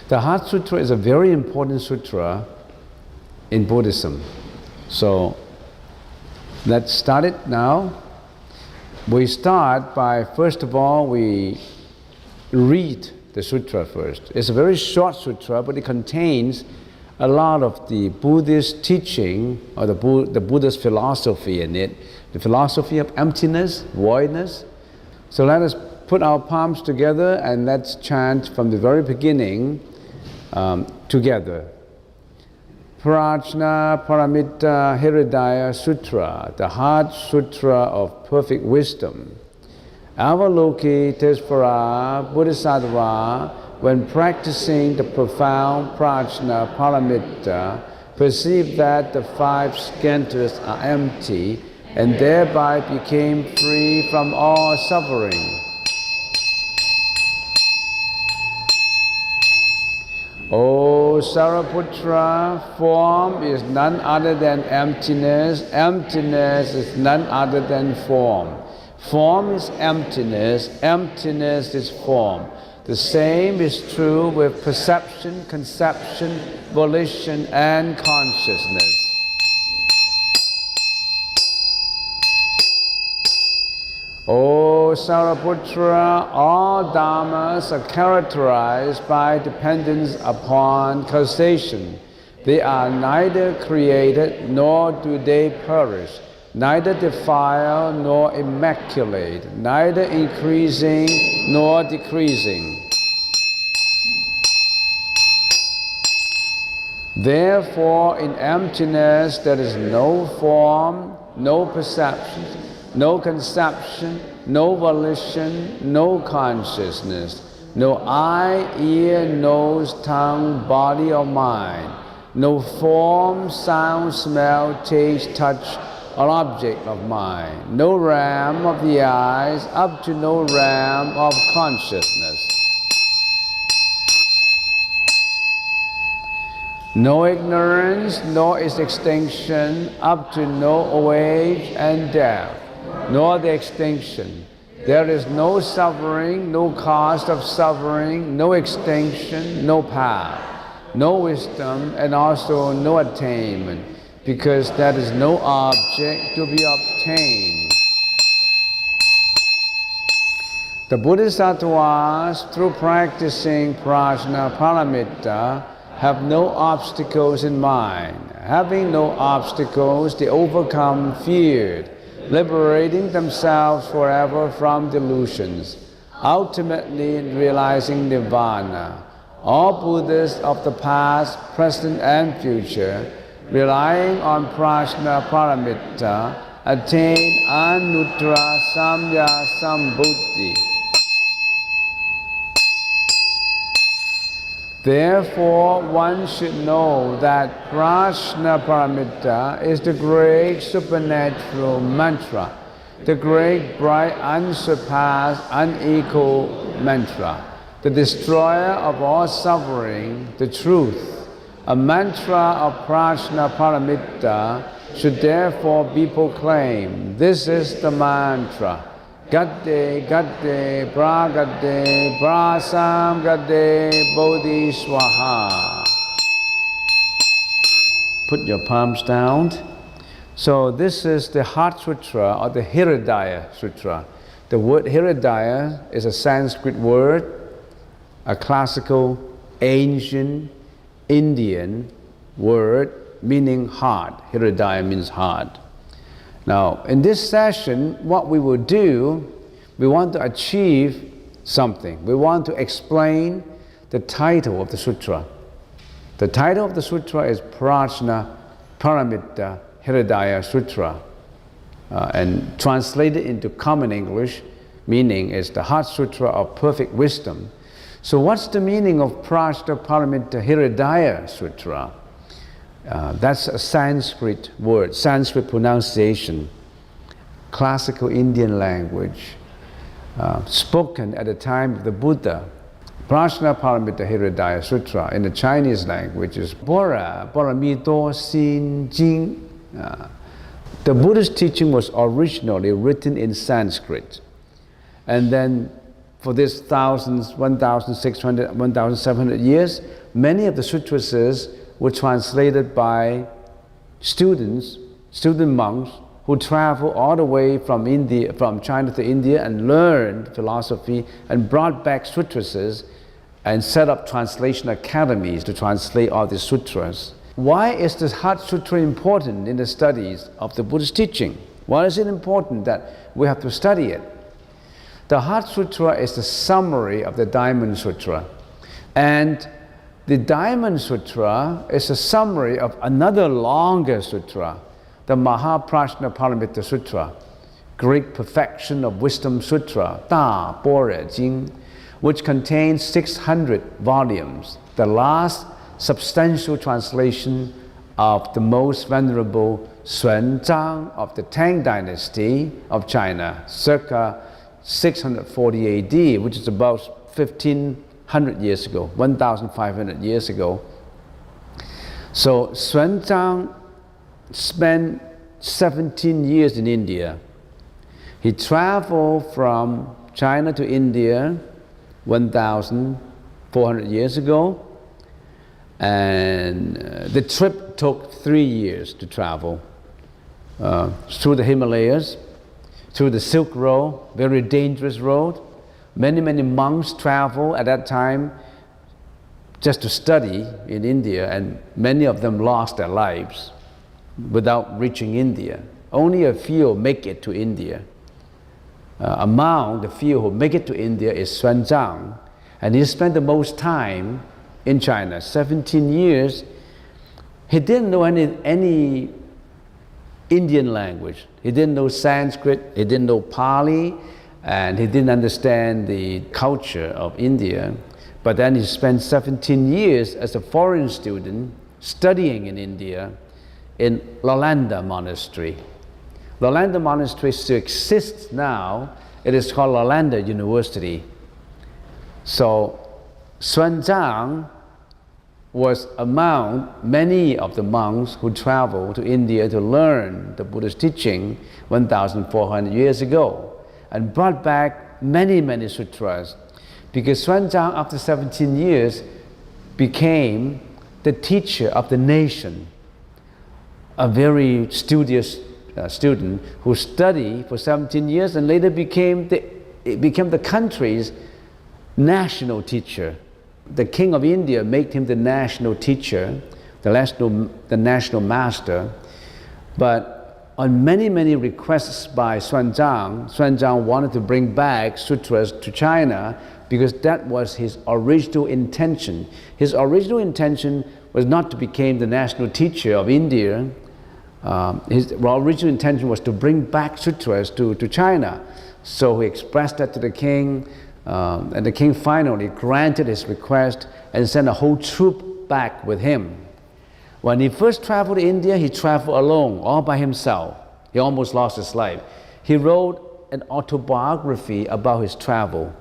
The Heart Sutra is a very important sutra in Buddhism. So let's start it now. We start by, first of all, we read the sutra first. It's a very short sutra, but it contains a lot of the Buddhist teaching, or the Buddhist philosophy in it, the philosophy of emptiness, voidness. So let us put our palms together and let's chant from the very beginning together. Prajna paramita Hridaya Sutra, the Heart Sutra of perfect wisdom. Avaloki Tesvara Bodhisattva, when practicing the profound Prajna paramita, perceived that the five skandhas are empty and thereby became free from all suffering. O Saraputra, form is none other than emptiness. Emptiness is none other than form. Form is emptiness. Emptiness is form. The same is true with perception, conception, volition, and consciousness. O Saraputra, all dharmas are characterized by dependence upon causation. They are neither created nor do they perish, neither defile nor immaculate, neither increasing nor decreasing. Therefore, in emptiness there is no form, no perception, no conception, no volition, no consciousness, no eye, ear, nose, tongue, body or mind, no form, sound, smell, taste, touch, or object of mind, no realm of the eyes up to no realm of consciousness. No ignorance, nor its extinction up to no age and death, nor the extinction. There is no suffering, no cause of suffering, no extinction, no path, no wisdom, and also no attainment, because there is no object to be obtained. The Bodhisattvas, through practicing Prajna paramita, have no obstacles in mind. Having no obstacles, they overcome fear, liberating themselves forever from delusions, ultimately realizing nirvana. All Buddhists of the past, present, and future, relying on Prajna paramita, attain anuttara samya sambuddhi. Therefore, one should know that Prajna paramita is the great supernatural mantra, the great, bright, unsurpassed, unequaled mantra, the destroyer of all suffering, the truth. A mantra of Prajna paramita should therefore be proclaimed. This is the mantra. Gade, Gade, Bragade, Brasam Gade, Bodhi Swaha. Put your palms down. So this is the Heart Sutra or the Hridaya Sutra. The word Hridaya is a Sanskrit word, a classical, ancient Indian word meaning heart. Hridaya means heart. Now, in this session, what we will do, we want to achieve something. We want to explain the title of the sutra. The title of the sutra is Prajna Paramita Hridaya Sutra, and translated into common English, meaning is the Heart Sutra of perfect wisdom. So what's the meaning of Prajna Paramita Hridaya Sutra? That's a Sanskrit word, Sanskrit pronunciation, classical Indian language, spoken at the time of the Buddha. Prajna Paramita Hridaya Sutra in the Chinese language is paramita sin jing. The Buddhist teaching was originally written in Sanskrit, and then for this thousands, 1,600, 1,700 years, many of the sutras were translated by student monks who traveled all the way from China to India and learned philosophy and brought back sutras and set up translation academies to translate all the sutras. Why is the Heart Sutra important in the studies of the Buddhist teaching? Why is it important that we have to study it? The Heart Sutra is the summary of the Diamond Sutra. And the Diamond Sutra is a summary of another longer sutra, the Prajna Paramita Sutra, Great Perfection of Wisdom Sutra, Da Bore Jing, which contains 600 volumes, the last substantial translation of the most venerable Xuan Zang of the Tang Dynasty of China, circa 640 AD, which is about 1,500 years ago, 1,500 years ago. So Xuan Zang spent 17 years in India. He traveled from China to India 1,400 years ago, and the trip took 3 years to travel through the Himalayas, through the Silk Road, very dangerous road. Many monks travel at that time just to study in India, and many of them lost their lives without reaching India. Only a few make it to India. Among the few who make it to India is Xuan Zang, and he spent the most time in China, 17 years. He didn't know any Indian language. He didn't know Sanskrit, he didn't know Pali, and he didn't understand the culture of India. But then he spent 17 years as a foreign student studying in India in Lalanda Monastery. Lalanda Monastery still exists now. It is called Lalanda University. So Xuan Zang was among many of the monks who traveled to India to learn the Buddhist teaching 1,400 years ago and brought back many sutras, because Xuan Zang, after 17 years, became the teacher of the nation, a very studious student who studied for 17 years and later became the country's national teacher. The King of India made him the national teacher, the national master. But on many requests by Xuan Zang wanted to bring back sutras to China because that was his original intention. His original intention was not to become the national teacher of India. His original intention was to bring back sutras to China. So he expressed that to the king, and the king finally granted his request and sent a whole troop back with him. When he first traveled to India, he traveled alone, all by himself. He almost lost his life. He wrote an autobiography about his travel,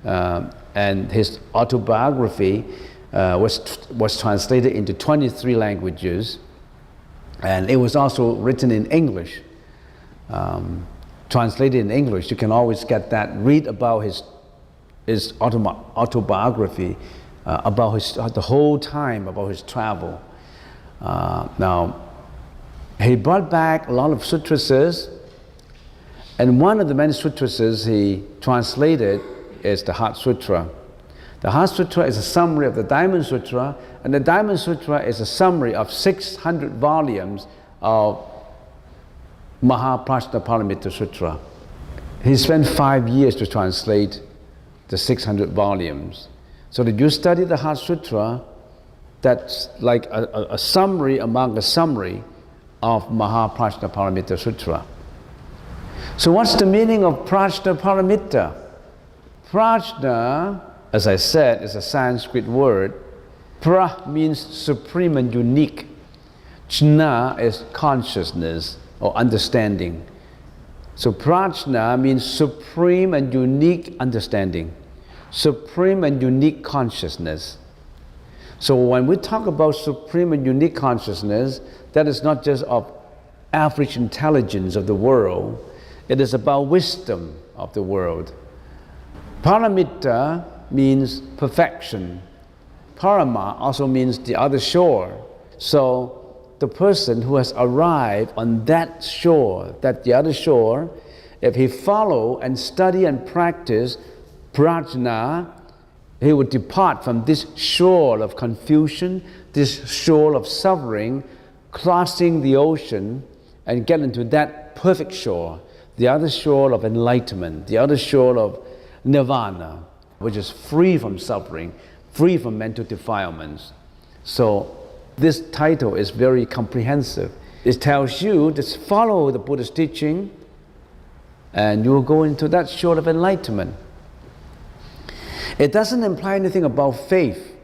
and his autobiography was translated into 23 languages, and it was also written in English, translated in English. You can always get that. Read about his autobiography, about the whole time about his travel. Now, he brought back a lot of sutras, and one of the many sutras he translated is the Heart Sutra. The Heart Sutra is a summary of the Diamond Sutra, and the Diamond Sutra is a summary of 600 volumes of Prajna Paramita Sutra. He spent 5 years to translate the 600 volumes. So that you study the Heart Sutra, that's like a summary among a summary of Prajna Paramita Sutra. So what's the meaning of Prajna Paramita? Prajna, as I said, is a Sanskrit word. Pra means supreme and unique. Jna is consciousness or understanding. So Prajna means supreme and unique understanding, supreme and unique consciousness. So when we talk about supreme and unique consciousness, that is not just of average intelligence of the world, it is about wisdom of the world. Paramita means perfection. Parama also means the other shore. So the person who has arrived on that shore, the other shore, if he follow and study and practice Prajna, he would depart from this shore of confusion, this shore of suffering, crossing the ocean and get into that perfect shore, the other shore of enlightenment, the other shore of nirvana, which is free from suffering, free from mental defilements. So this title is very comprehensive. It tells you to follow the Buddha's teaching and you will go into that shore of enlightenment. It doesn't imply anything about faith.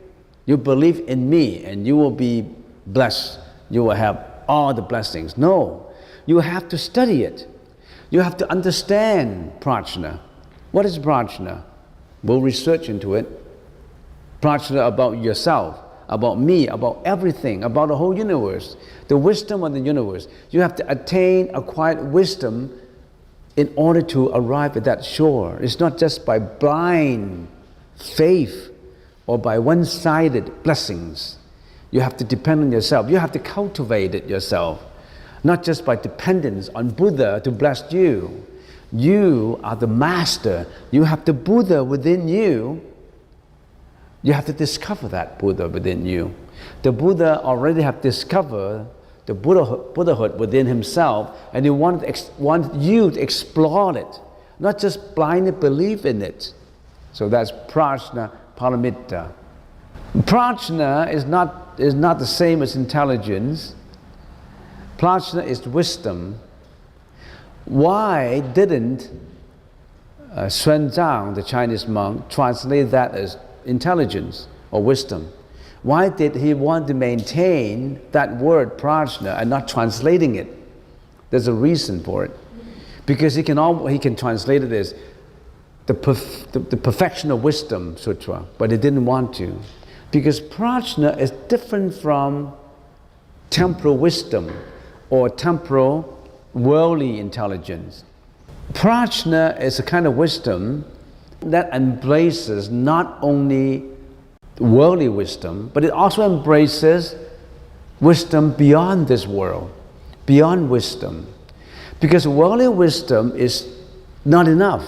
You believe in me and you will be blessed. You will have all the blessings. No, you have to study it. You have to understand Prajna. What is Prajna? We'll research into it. Prajna about yourself, about me, about everything, about the whole universe, the wisdom of the universe. You have to attain acquired wisdom in order to arrive at that shore. It's not just by blind faith or by one-sided blessings. You have to depend on yourself. You have to cultivate it yourself, not just by dependence on Buddha to bless you. You are the master. You have the Buddha within you. You have to discover that Buddha within you. The Buddha already have discovered the Buddhahood within himself, and he want you to explore it, not just blindly believe in it. So that's Prajna paramita. Prajna is not the same as intelligence. Prajna is wisdom. Why didn't Xuanzang, the Chinese monk, translate that as intelligence or wisdom? Why did he want to maintain that word prajna and not translating it? There's a reason for it. Because he can translate it as the perfection of wisdom sutra, but he didn't want to. Because prajna is different from temporal wisdom or temporal worldly intelligence. Prajna is a kind of wisdom that embraces not only worldly wisdom, but it also embraces wisdom beyond this world, beyond wisdom. Because worldly wisdom is not enough.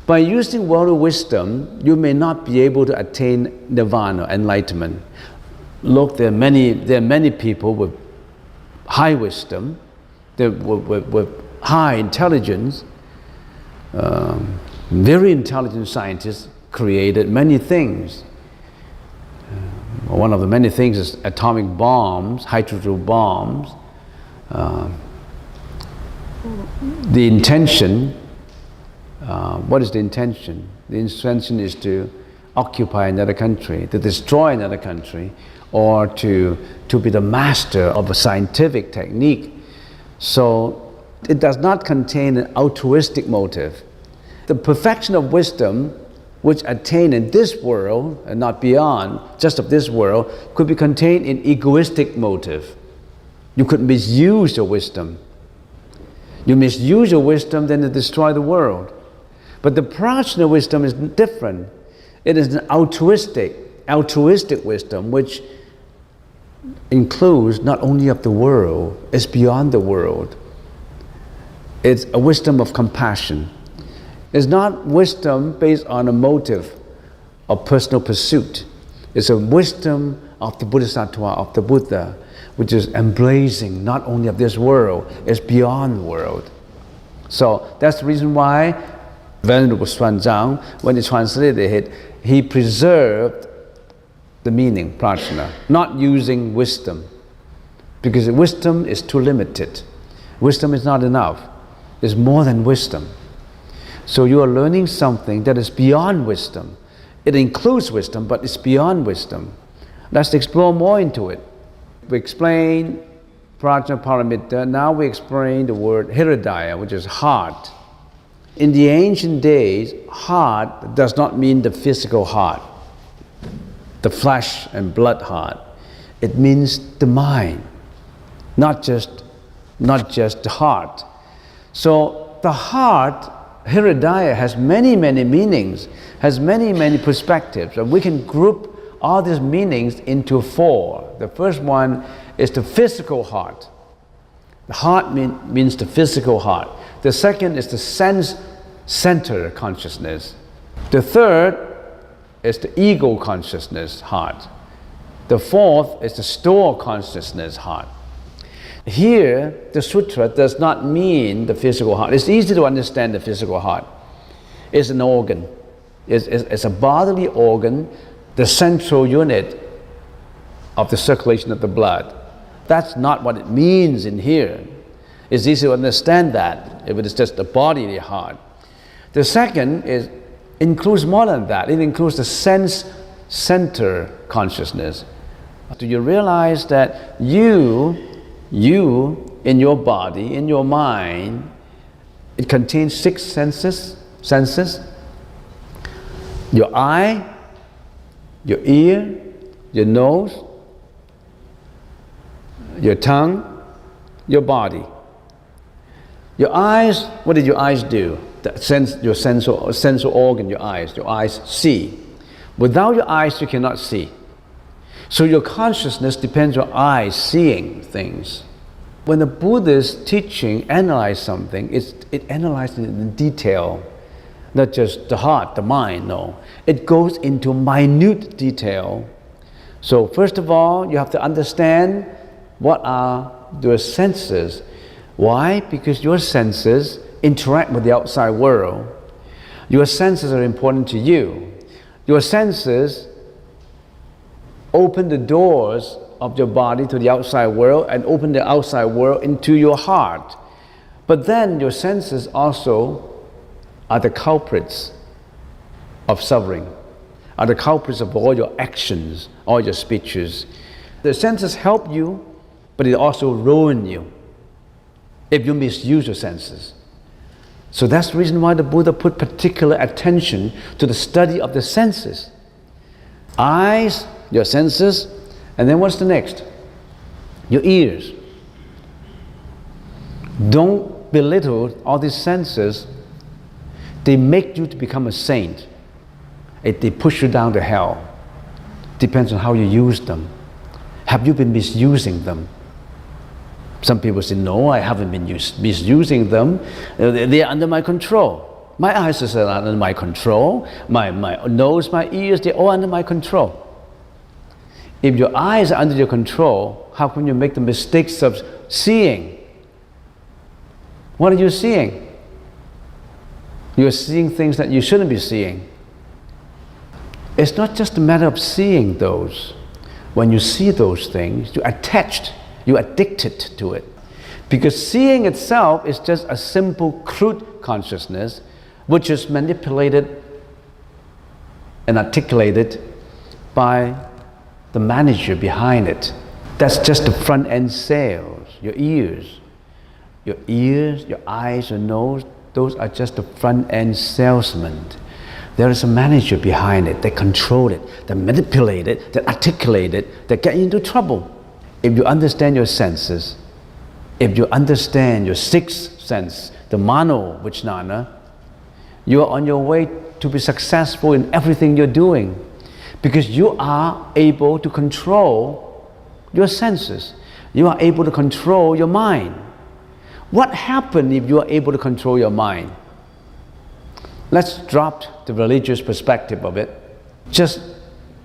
By using worldly wisdom, you may not be able to attain nirvana, enlightenment. Look, there are many people with high wisdom, with high intelligence, very intelligent scientists created many things. One of the many things is atomic bombs, hydrogen bombs. The intention, what is the intention? The intention is to occupy another country, to destroy another country, or to be the master of a scientific technique. So it does not contain an altruistic motive. The perfection of wisdom, which attained in this world and not beyond, just of this world, could be contained in egoistic motive. You could misuse your wisdom. You misuse your wisdom, then to destroy the world. But the prajna wisdom is different. It is an altruistic wisdom, which includes not only of the world, it's beyond the world. It's a wisdom of compassion. It's not wisdom based on a motive of personal pursuit. It's a wisdom of the Bodhisattva, of the Buddha, which is embracing not only of this world, it's beyond the world. So that's the reason why Venerable Xuanzang, when he translated it, he preserved the meaning, prajna, not using wisdom, because wisdom is too limited. Wisdom is not enough. It's more than wisdom. So you are learning something that is beyond wisdom. It includes wisdom, but it's beyond wisdom. Let's explore more into it. We explain Prajna paramita. Now we explain the word hridaya, which is heart. In the ancient days, heart does not mean the physical heart, the flesh and blood heart. It means the mind, not just the heart. So the heart Hridaya has many, many meanings, has many, many perspectives. And we can group all these meanings into 4. The first one is the physical heart. The heart means the physical heart. The second is the sense center consciousness. The third is the ego consciousness heart. The fourth is the store consciousness heart. Here, the sutra does not mean the physical heart. It's easy to understand the physical heart. It's an organ. It's a bodily organ, the central unit of the circulation of the blood. That's not what it means in here. It's easy to understand that if it is just the bodily heart. The second includes more than that. It includes the sense center consciousness. Do you realize that you in your body, in your mind, it contains 6 senses? Your eye, your ear, your nose, your tongue, your body. Your eyes, what did your eyes do? Your sensual organ, your eyes see. Without your eyes, you cannot see. So your consciousness depends on eyes seeing things. When the Buddhist teaching analyze something, it analyzes it in detail, not just the heart, the mind, no. It goes into minute detail. So first of all, you have to understand what are your senses. Why? Because your senses interact with the outside world. Your senses are important to you. Your senses open the doors of your body to the outside world and open the outside world into your heart. But then your senses also are the culprits of suffering, are the culprits of all your actions, all your speeches. The senses help you, but it also ruins you if you misuse your senses. So that's the reason why the Buddha put particular attention to the study of the senses. Eyes, your senses, and then what's the next? Your ears. Don't belittle all these senses. They make you to become a saint. They push you down to hell. Depends on how you use them. Have you been misusing them? Some people say, no, I haven't been misusing them. They are under my control. My eyes are under my control. My nose, my ears, they're all under my control. If your eyes are under your control, how can you make the mistakes of seeing? What are you seeing? You're seeing things that you shouldn't be seeing. It's not just a matter of seeing those. When you see those things, you're attached, you're addicted to it. Because seeing itself is just a simple, crude consciousness which is manipulated and articulated by the manager behind it. That's just the front end sales. Your ears, your eyes, your nose, those are just the front end salesmen. There is a manager behind it. They control it, they manipulate it, they articulate it, they get you into trouble. If you understand your senses, if you understand your 6th sense, the mano vijnana, you are on your way to be successful in everything you're doing. Because you are able to control your senses. You are able to control your mind. What happens if you are able to control your mind? Let's drop the religious perspective of it. Just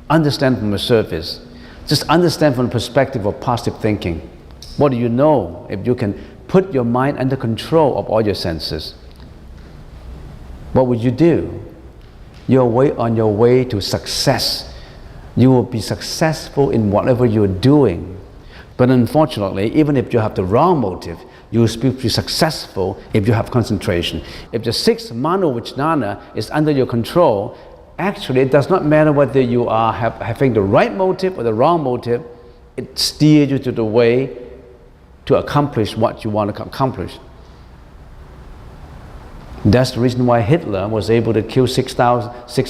understand from the surface. Just understand from the perspective of positive thinking. What do you know if you can put your mind under control of all your senses? What would you do? You're on your way to success. You will be successful in whatever you're doing. But unfortunately, even if you have the wrong motive, you will still be successful if you have concentration. If the 6th mano vijnana is under your control, actually it does not matter whether you are having the right motive or the wrong motive, it steers you to the way to accomplish what you want to accomplish. That's the reason why Hitler was able to kill 6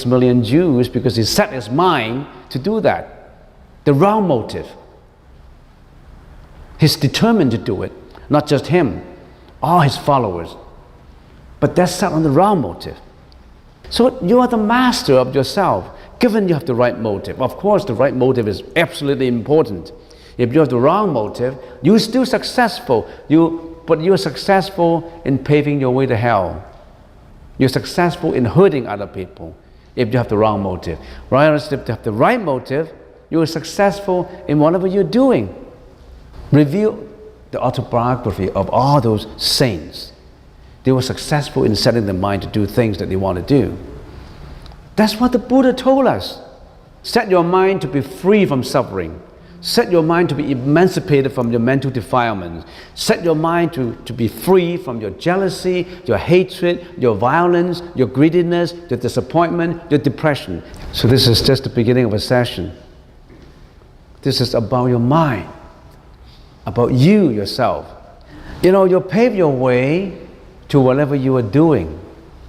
million Jews, because he set his mind to do that. The wrong motive. He's determined to do it. Not just him, all his followers. But that's set on the wrong motive. So you are the master of yourself, given you have the right motive. Of course, the right motive is absolutely important. If you have the wrong motive, you're still successful, but you're successful in paving your way to hell. You're successful in hurting other people if you have the wrong motive. Whereas if you have the right motive, you are successful in whatever you're doing. Review the autobiography of all those saints. They were successful in setting their mind to do things that they want to do. That's what the Buddha told us. Set your mind to be free from suffering. Set your mind to be emancipated from your mental defilements. Set your mind to be free from your jealousy, your hatred, your violence, your greediness, your disappointment, your depression. So this is just the beginning of a session. This is about your mind, about you yourself. You pave your way to whatever you are doing,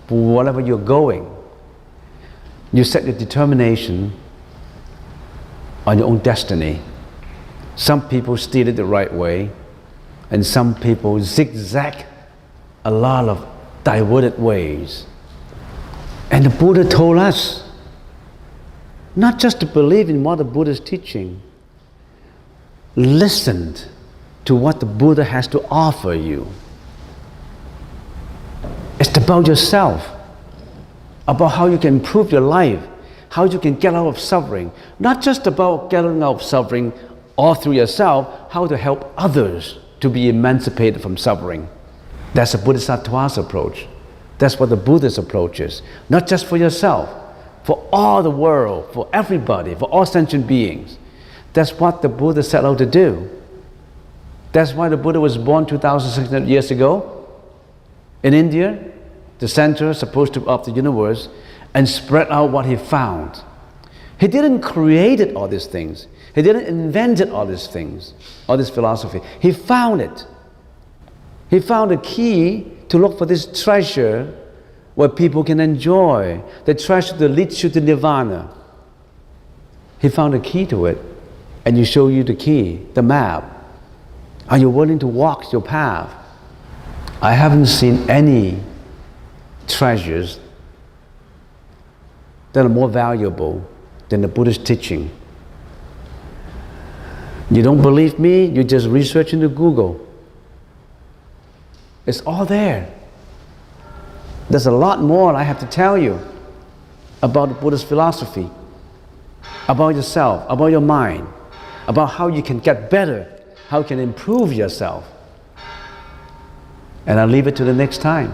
whatever you're going. You set your determination on your own destiny. Some people steer it the right way, and some people zigzag a lot of diverted ways. And the Buddha told us not just to believe in what the Buddha is teaching, listen to what the Buddha has to offer you. It's about yourself, about how you can improve your life, how you can get out of suffering. Not just about getting out of suffering all through yourself, how to help others to be emancipated from suffering. That's the Bodhisattva's approach. That's what the Buddha's approach is. Not just for yourself, for all the world, for everybody, for all sentient beings. That's what the Buddha set out to do. That's why the Buddha was born 2,600 years ago in India, the center supposed to of the universe, and spread out what he found. He didn't create all these things. He didn't invent all these things, all this philosophy. He found it. He found a key to look for this treasure where people can enjoy, the treasure that leads you to nirvana. He found a key to it, and he showed you the key, the map. Are you willing to walk your path? I haven't seen any treasures that are more valuable than the Buddhist teaching. You don't believe me? You just research into Google. It's all there. There's a lot more I have to tell you about the Buddhist philosophy, about yourself, about your mind, about how you can get better, how you can improve yourself. And I'll leave it to the next time.